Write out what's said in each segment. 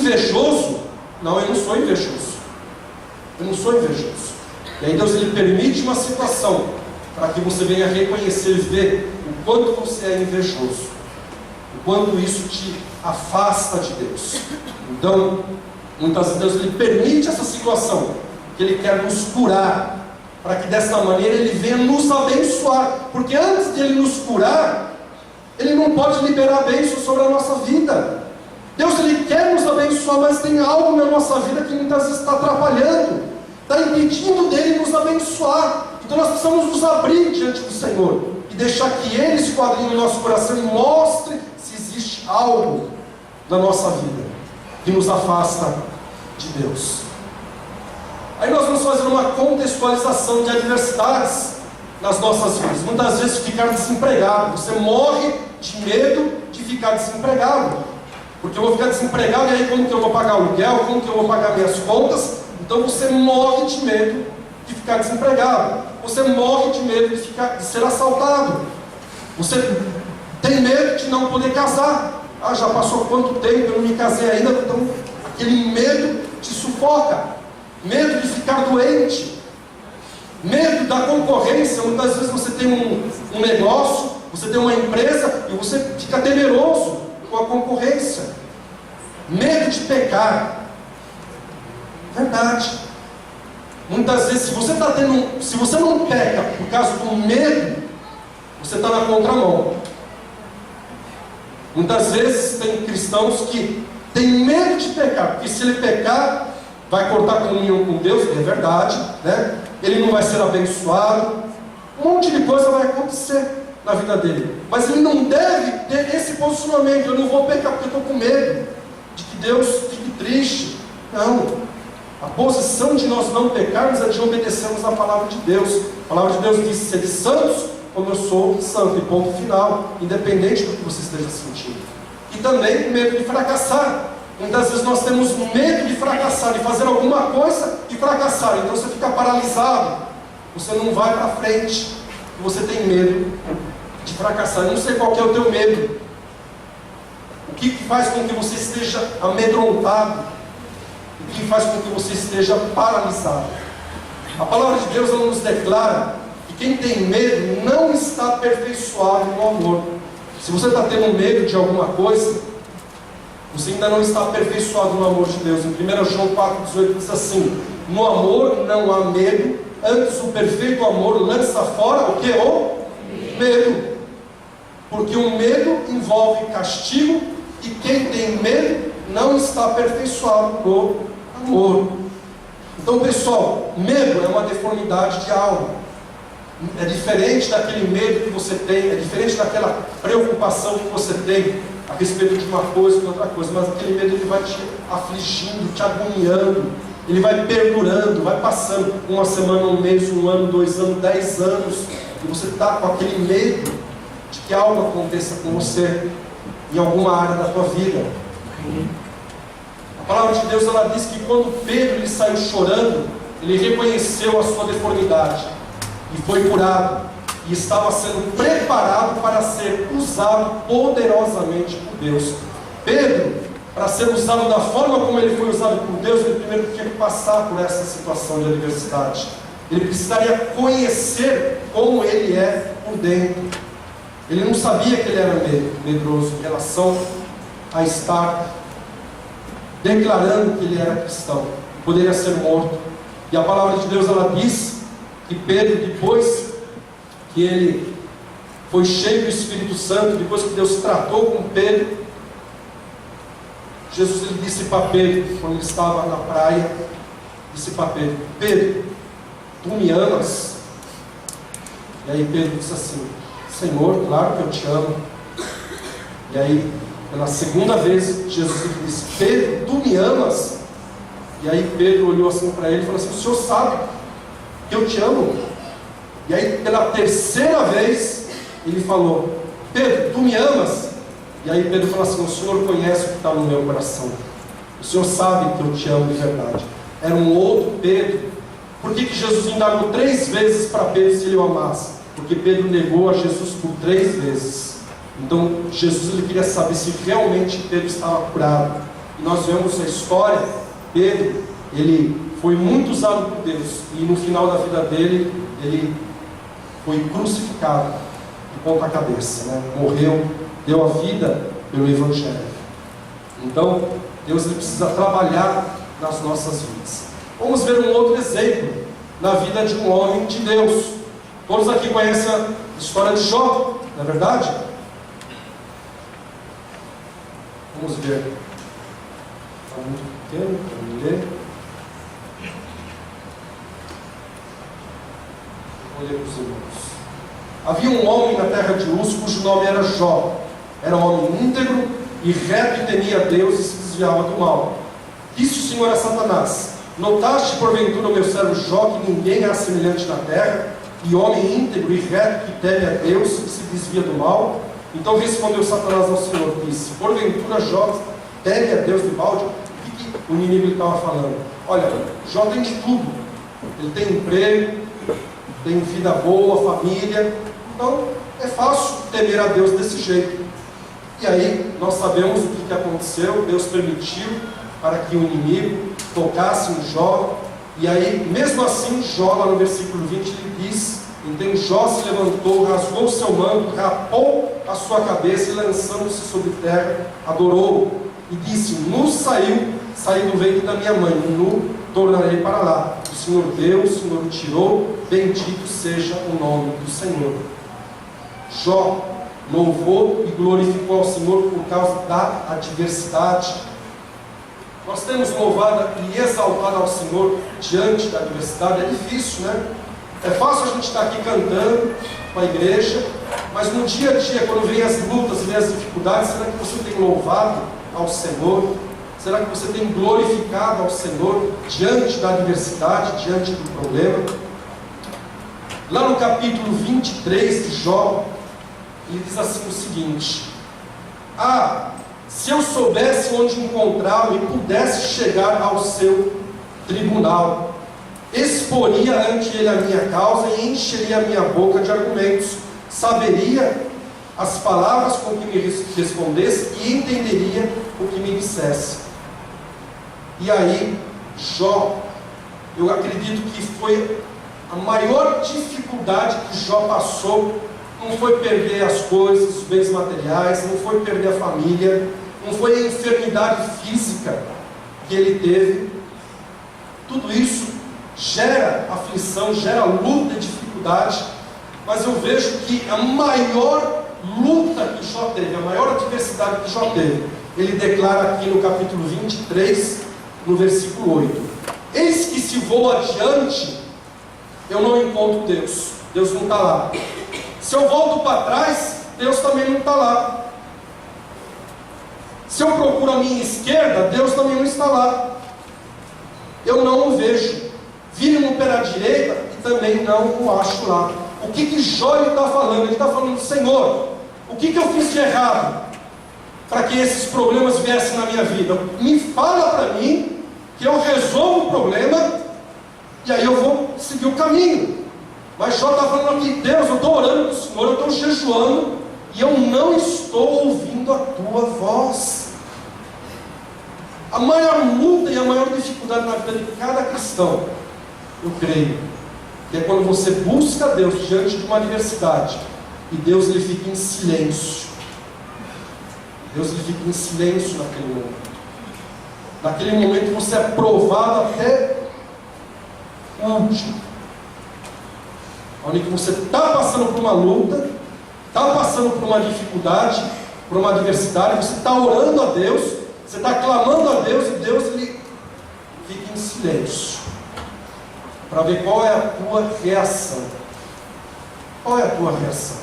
invejoso? Não, eu não sou invejoso. Eu não sou invejoso. E aí Deus ele permite uma situação para que você venha reconhecer e ver o quanto você é invejoso, o quanto isso te afasta de Deus. Então, muitas vezes Deus ele permite essa situação, que Ele quer nos curar, para que dessa maneira Ele venha nos abençoar, porque antes de Ele nos curar, Ele não pode liberar bênçãos sobre a nossa vida. Deus ele quer nos abençoar, mas tem algo na nossa vida que muitas vezes está atrapalhando, está impedindo dele nos abençoar. Então nós precisamos nos abrir diante do Senhor e deixar que Ele esquadrinhe no nosso coração e mostre se existe algo na nossa vida que nos afasta de Deus. Aí nós vamos fazer uma contextualização de adversidades nas nossas vidas. Muitas vezes ficar desempregado, você morre de medo de ficar desempregado, porque eu vou ficar desempregado, e aí como que eu vou pagar aluguel, como que eu vou pagar minhas contas? Então você morre de medo de ficar desempregado, você morre de medo de ser assaltado, você tem medo de não poder casar. Já passou quanto tempo, eu não me casei ainda. Então aquele medo te sufoca, medo de ficar doente, medo da concorrência. Muitas vezes você tem um negócio, você tem uma empresa, e você fica temeroso com a concorrência, medo de pecar. Verdade. Muitas vezes, se você não peca por causa do medo, você está na contramão. Muitas vezes tem cristãos que têm medo de pecar, porque se ele pecar, vai cortar a comunhão com Deus, é verdade, né? Ele não vai ser abençoado, um monte de coisa vai acontecer na vida dele, mas ele não deve ter esse posicionamento: eu não vou pecar porque eu estou com medo de que Deus fique triste. Não, a posição de nós não pecarmos é de obedecermos a palavra de Deus. A palavra de Deus diz: sede santos como eu sou santo, e ponto final, independente do que você esteja sentindo. E também medo de fracassar. Muitas vezes nós temos medo de fracassar, de fazer alguma coisa e fracassar. Então você fica paralisado, você não vai para frente, você tem medo de fracassar. Eu não sei qual que é o teu medo. O que faz com que você esteja amedrontado? O que faz com que você esteja paralisado? A palavra de Deus ela nos declara que quem tem medo não está aperfeiçoado no amor. Se você está tendo medo de alguma coisa, você ainda não está aperfeiçoado no amor de Deus. Em 1 João 4,18 diz assim: no amor não há medo, antes o perfeito amor lança fora o que? O medo. Porque o medo envolve castigo, e quem tem medo não está aperfeiçoado no amor. Então, pessoal, medo é uma deformidade de alma. É diferente daquele medo que você tem, é diferente daquela preocupação que você tem a respeito de uma coisa ou de outra coisa, mas aquele medo ele vai te afligindo, te agoniando, ele vai perdurando, vai passando uma semana, um mês, um ano, 2 anos, 10 anos, e você está com aquele medo de que algo aconteça com você em alguma área da tua vida. A palavra de Deus ela diz que quando Pedro ele saiu chorando, ele reconheceu a sua deformidade e foi curado, e estava sendo preparado para ser usado poderosamente por Deus. Pedro, para ser usado da forma como ele foi usado por Deus, ele primeiro tinha que passar por essa situação de adversidade. Ele precisaria conhecer como ele é por dentro. Ele não sabia que ele era medroso em relação a estar declarando que ele era cristão, poderia ser morto. E a palavra de Deus ela diz que Pedro, depois que ele foi cheio do Espírito Santo, depois que Deus tratou com Pedro, Jesus ele disse para Pedro, quando ele estava na praia, disse para Pedro: Pedro, tu me amas? E aí Pedro disse assim: Senhor, claro que eu te amo. E aí, pela segunda vez, Jesus ele disse: Pedro, tu me amas? E aí Pedro olhou assim para ele e falou assim: o senhor sabe que eu te amo? E aí, pela terceira vez, ele falou: Pedro, tu me amas? E aí Pedro falou assim: o senhor conhece o que está no meu coração, o senhor sabe que eu te amo de verdade. Era um outro Pedro. Por que Jesus indagou 3 vezes para Pedro se ele o amasse? Porque Pedro negou a Jesus por 3 vezes. Então Jesus ele queria saber se realmente Pedro estava curado, E nós vemos a história, Pedro, ele foi muito usado por Deus, e no final da vida dele, ele foi crucificado de ponta cabeça, né? Morreu, deu a vida pelo Evangelho. Então, Deus ele precisa trabalhar nas nossas vidas. Vamos ver um outro exemplo na vida de um homem de Deus. Todos aqui conhecem a história de Jó, não é verdade? Vamos ver. Está muito pequeno para ler. Vou ler para os irmãos. Havia um homem na terra de Uz, cujo nome era Jó. Era um homem íntegro e reto e temia a Deus e se desviava do mal. Disse o Senhor a Satanás: notaste porventura, meu servo Jó, que ninguém há semelhante na terra, e homem íntegro e reto que teme a Deus e se desvia do mal? Então respondeu Satanás ao Senhor, disse: porventura Jó teme a Deus de balde? O que o inimigo estava falando? Olha, Jó tem de tudo. Ele tem emprego, tem vida boa, família. Então é fácil temer a Deus desse jeito. E aí nós sabemos o que aconteceu. Deus permitiu para que o inimigo tocasse em Jó. E aí, mesmo assim, Jó, lá no versículo 20, ele diz: então Jó se levantou, rasgou o seu manto, rapou a sua cabeça e, lançando-se sobre terra, adorou. E disse: nu saí do ventre da minha mãe, nu tornarei para lá. O Senhor deu, o Senhor o tirou, bendito seja o nome do Senhor. Jó louvou e glorificou ao Senhor por causa da adversidade. Nós temos louvado e exaltado ao Senhor diante da adversidade. É difícil, né? É fácil a gente estar aqui cantando com a igreja, mas no dia a dia, quando vem as lutas, vem as dificuldades, será que você tem louvado ao Senhor? Será que você tem glorificado ao Senhor diante da adversidade, diante do problema? Lá no capítulo 23 de Jó, ele diz assim o seguinte: se eu soubesse onde encontrá-lo e pudesse chegar ao seu tribunal, exporia ante ele a minha causa e encheria a minha boca de argumentos, saberia as palavras com que me respondesse e entenderia o que me dissesse. E aí, Jó, eu acredito que foi a maior dificuldade que Jó passou. Não foi perder as coisas, os bens materiais, não foi perder a família, não foi a enfermidade física que ele teve. Tudo isso gera aflição, gera luta e dificuldade, mas eu vejo que a maior luta que Jó teve, a maior adversidade que Jó teve, ele declara aqui no capítulo 23, no versículo 8: eis que se vou adiante, eu não encontro Deus, Deus não está lá. Se eu volto para trás, Deus também não está lá. Se eu procuro a minha esquerda, Deus também não está lá. Eu não o vejo. Vire-me pela direita e também não o acho lá. O que Jó está falando? Ele está falando: Senhor, o que eu fiz de errado para que esses problemas viessem na minha vida? Me fala para mim, que eu resolvo o problema, e aí eu vou seguir o caminho. Mas Jó está falando aqui: Deus, eu estou orando para o Senhor, eu estou jejuando, e eu não estou ouvindo a tua voz. A maior luta e a maior dificuldade na vida de cada cristão, eu creio, que é quando você busca Deus diante de uma adversidade, e Deus ele fica em silêncio. Deus ele fica em silêncio naquele momento. Naquele momento você é provado até o último. Onde você está passando por uma luta, está passando por uma dificuldade, por uma adversidade, você está orando a Deus, você está clamando a Deus, e Deus ele fica em silêncio, para ver qual é a tua reação. Qual é a tua reação?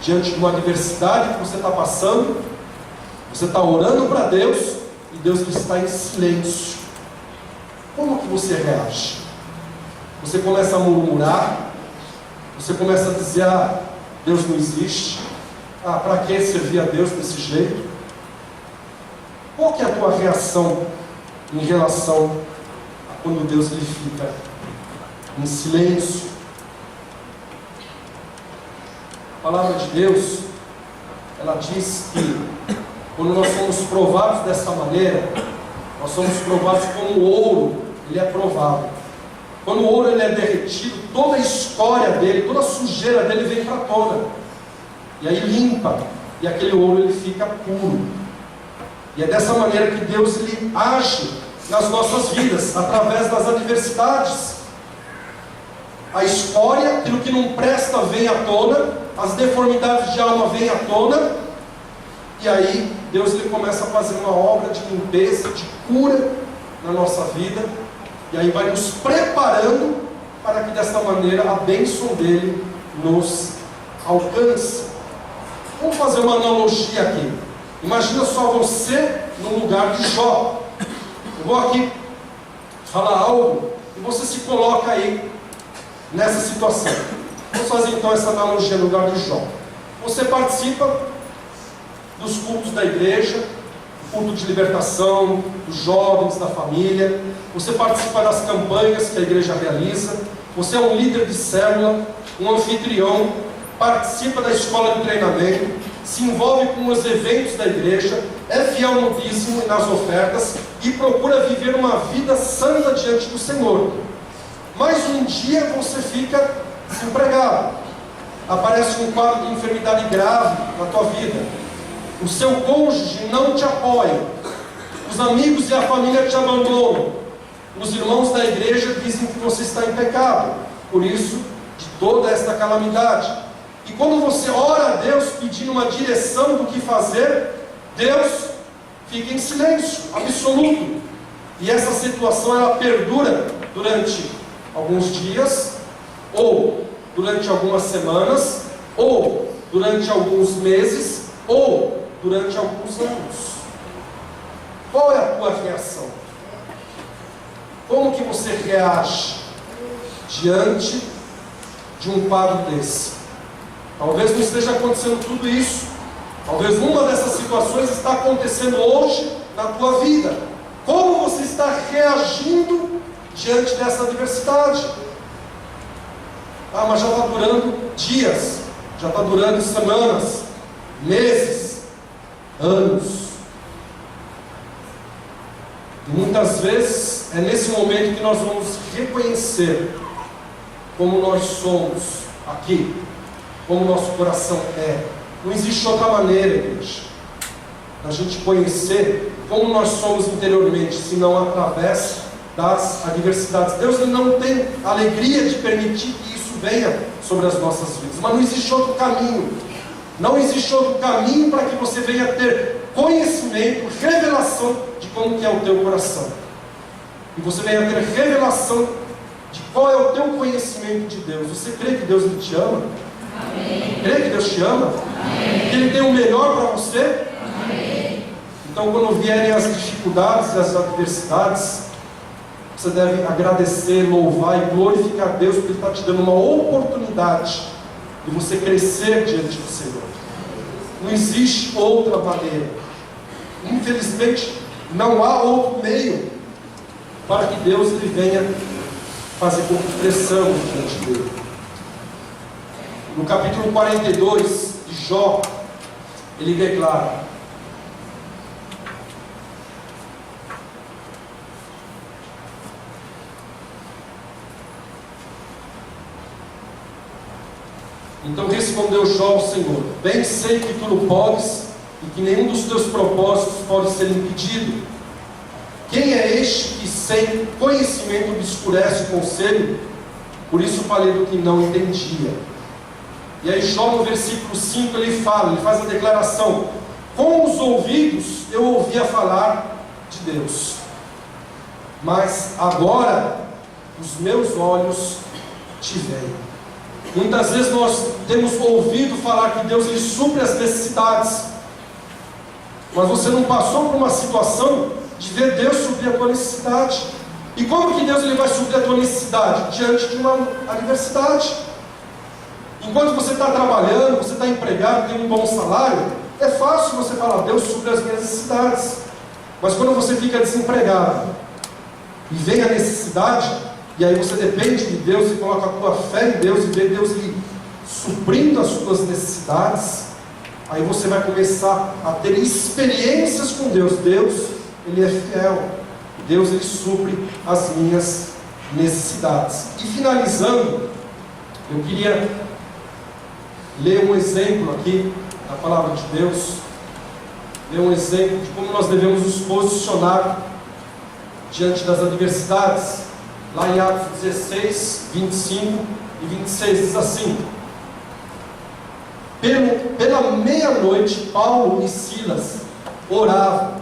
Diante de uma adversidade que você está passando, você está orando para Deus, e Deus está em silêncio. Como que você reage? Você começa a murmurar, você começa a dizer: Deus não existe, para que servir a Deus desse jeito? Qual que é a tua reação em relação a quando Deus ele fica em silêncio? A palavra de Deus, ela diz que quando nós somos provados dessa maneira, nós somos provados como o ouro, ele é provado. Quando o ouro ele é derretido, toda a escória dele, toda a sujeira dele vem para tona. E aí limpa, e aquele ouro ele fica puro. E é dessa maneira que Deus ele age nas nossas vidas, através das adversidades. A escória, aquilo que não presta, vem à tona, as deformidades de alma vêm à tona, e aí Deus ele começa a fazer uma obra de limpeza, de cura na nossa vida, e aí vai nos preparando para que desta maneira a bênção dele nos alcance. Vamos fazer uma analogia aqui. Imagina só você no lugar de Jó. Eu vou aqui falar algo e você se coloca aí nessa situação. Vamos fazer então essa analogia no lugar de Jó. Você participa dos cultos da igreja, culto de libertação, dos jovens, da família. Você participa das campanhas que a igreja realiza. Você é um líder de célula, um anfitrião, participa da escola de treinamento, se envolve com os eventos da igreja, é fiel no dízimo e nas ofertas e procura viver uma vida santa diante do Senhor. Mas um dia você fica desempregado, aparece um quadro de enfermidade grave na tua vida, o seu cônjuge não te apoia, os amigos e a família te abandonam, os irmãos da igreja dizem que você está em pecado, por isso, de toda esta calamidade. E quando você ora a Deus pedindo uma direção do que fazer, Deus fica em silêncio absoluto. E essa situação ela perdura durante alguns dias, ou durante algumas semanas, ou durante alguns meses, ou durante alguns anos. Qual é a tua reação? Como que você reage diante de um quadro desse? Talvez não esteja acontecendo tudo isso. Talvez uma dessas situações está acontecendo hoje na tua vida. Como você está reagindo diante dessa adversidade? Ah, mas já está durando dias, já está durando semanas, meses, anos. E muitas vezes é nesse momento que nós vamos reconhecer como nós somos aqui, como nosso coração é. Não existe outra maneira, igreja, da gente conhecer como nós somos interiormente, senão através das adversidades. Deus ele não tem alegria de permitir que isso venha sobre as nossas vidas, mas não existe outro caminho. Não existe outro caminho para que você venha ter conhecimento, revelação de como que é o teu coração. E você venha ter revelação de qual é o teu conhecimento de Deus. Você crê que Deus te ama? Amém. Crê que Deus te ama? Amém. Que Ele tem o melhor para você? Amém. Então quando vierem as dificuldades, as adversidades, você deve agradecer, louvar e glorificar Deus, porque Ele está te dando uma oportunidade de você crescer diante do Senhor. Não existe outra maneira. Infelizmente, não há outro meio para que Deus ele venha fazer com que cresçamos diante dele. No capítulo 42 de Jó, ele declara: então respondeu Jó ao Senhor: bem sei que tu não podes e que nenhum dos teus propósitos pode ser impedido. Quem é este que sem conhecimento obscurece o conselho? Por isso falei do que não entendia. E aí Jó no versículo 5 ele faz a declaração: com os ouvidos eu ouvia falar de Deus, mas agora os meus olhos te veem. Muitas vezes nós temos ouvido falar que Deus ele supre as necessidades, mas você não passou por uma situação de ver Deus suprir a tua necessidade. E como que Deus ele vai suprir a tua necessidade? Diante de uma adversidade. Enquanto você está trabalhando, você está empregado, tem um bom salário, é fácil você falar: Deus supre as minhas necessidades. Mas quando você fica desempregado e vem a necessidade, e aí você depende de Deus e coloca a tua fé em Deus e vê Deus lhe suprindo as suas necessidades, Aí você vai começar a ter experiências com Deus. Deus, Ele é fiel. Deus, Ele supre as minhas necessidades. E finalizando, eu queria ler um exemplo aqui da palavra de Deus. Ler um exemplo de como nós devemos nos posicionar diante das adversidades. Lá em Atos 16, 25 e 26 diz assim: pela meia-noite, Paulo e Silas oravam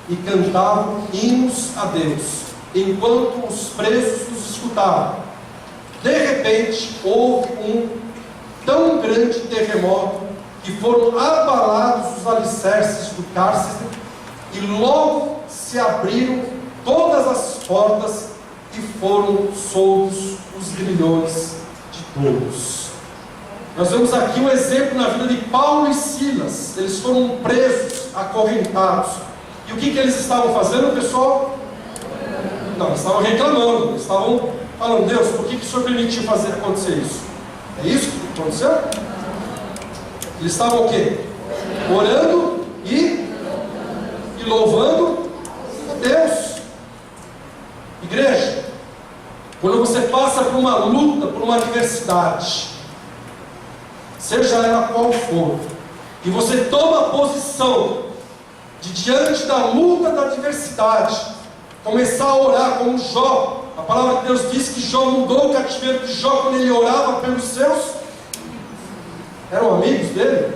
e cantavam hinos a Deus, enquanto os presos os escutavam. De repente, houve um tão grande terremoto que foram abalados os alicerces do cárcere, e logo se abriram todas as portas e foram soltos os grilhões de todos. Nós vemos aqui um exemplo na vida de Paulo e Silas. Eles foram presos, acorrentados. E o que eles estavam fazendo, pessoal? Não, eles estavam reclamando. Eles estavam falando: Deus, por que o Senhor permitiu acontecer isso? É isso que aconteceu? Eles estavam o quê? Orando e louvando a Deus. Igreja, quando você passa por uma luta, por uma adversidade, seja ela qual for, e você toma a posição de, diante da luta, da adversidade, começar a orar como Jó. A palavra de Deus diz que Jó mudou o cativeiro de Jó quando ele orava pelos seus. Eram amigos dele?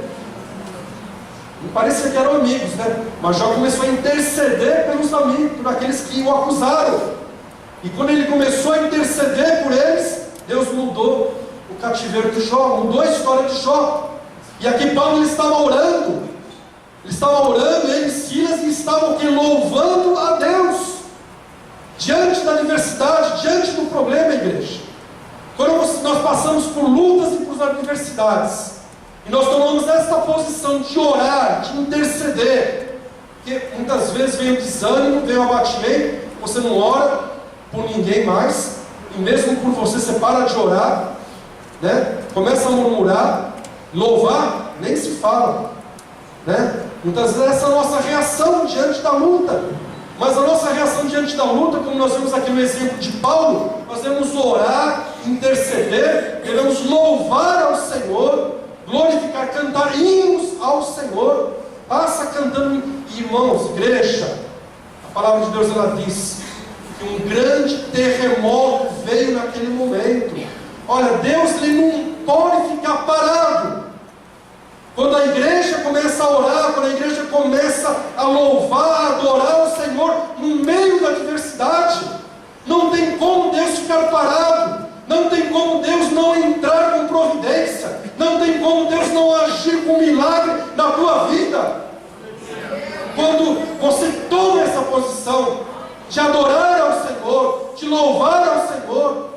Não parecia que eram amigos, né? Mas Jó começou a interceder pelos amigos, por aqueles que o acusaram. E quando ele começou a interceder por eles, Deus mudou o cativeiro de Jó, mudou a história de Jó. E aqui Paulo ele estava orando, ele e Silas, e estavam aqui louvando a Deus, diante da adversidade, diante do problema, igreja. Quando nós passamos por lutas e por adversidades, e nós tomamos essa posição de orar, de interceder, porque muitas vezes vem o desânimo, vem o abatimento, você não ora por ninguém mais, e mesmo por você, você para de orar, né? Começa a murmurar, louvar, nem se fala, né? Muitas vezes essa é a nossa reação diante da luta. Mas a nossa reação diante da luta, como nós vemos aqui no exemplo de Paulo, nós devemos orar, interceder, devemos louvar ao Senhor, glorificar, cantar hinos ao Senhor. Passa cantando, irmãos, igreja. A palavra de Deus, ela diz que um grande terremoto veio naquele momento. Olha, Deus, Ele não pode ficar parado. Quando a igreja começa a orar, quando a igreja começa a louvar, a adorar o Senhor no meio da adversidade, não tem como Deus ficar parado, não tem como Deus não entrar com providência, não tem como Deus não agir com milagre na tua vida. Quando você toma essa posição de adorar ao Senhor, de louvar ao Senhor,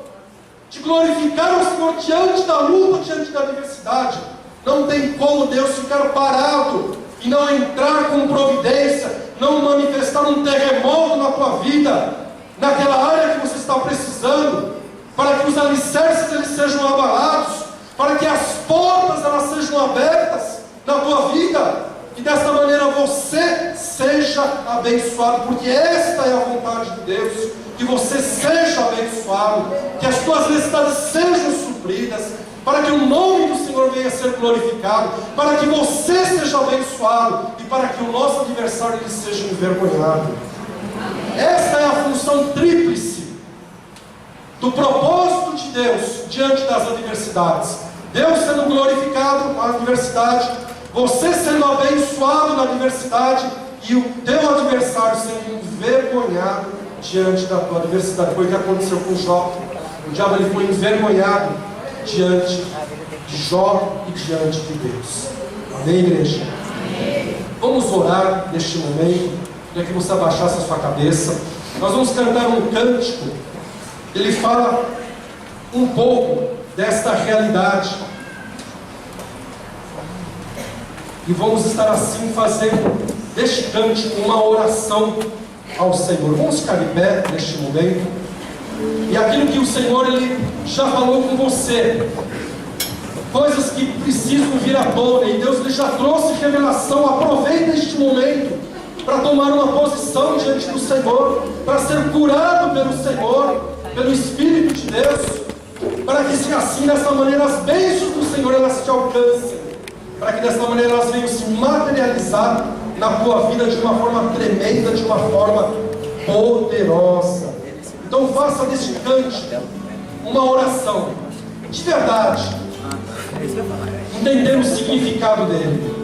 de glorificar ao Senhor diante da luta, diante da adversidade, não tem como Deus ficar parado e não entrar com providência, não manifestar um terremoto na tua vida, naquela área que você está precisando, para que os alicerces eles sejam abalados, para que as portas elas sejam abertas na tua vida, e desta maneira você seja abençoado, porque esta é a vontade de Deus, que você seja abençoado, que as tuas necessidades sejam supridas, para que o nome do Senhor venha a ser glorificado, para que você seja abençoado e para que o nosso adversário ele seja envergonhado. Esta é a função tríplice do propósito de Deus diante das adversidades. Deus sendo glorificado na adversidade, você sendo abençoado na adversidade e o teu adversário sendo envergonhado diante da tua adversidade. Foi o que aconteceu com Jó. O diabo ele foi envergonhado diante de Jó e diante de Deus. Amém, igreja? Vamos orar neste momento. Queria que você abaixasse a sua cabeça. Nós vamos cantar um cântico. Ele fala um pouco desta realidade. E vamos estar assim fazendo deste cântico uma oração ao Senhor. Vamos ficar de pé neste momento. E aquilo que o Senhor ele já falou com você, coisas que precisam vir à tona, e Deus ele já trouxe revelação. Aproveita este momento para tomar uma posição diante do Senhor, para ser curado pelo Senhor, pelo Espírito de Deus, para que se assim, dessa maneira, as bênçãos do Senhor elas te alcancem, para que dessa maneira elas venham se materializar na tua vida de uma forma tremenda, de uma forma poderosa. Então faça deste cântico uma oração de verdade, entendendo o significado dele.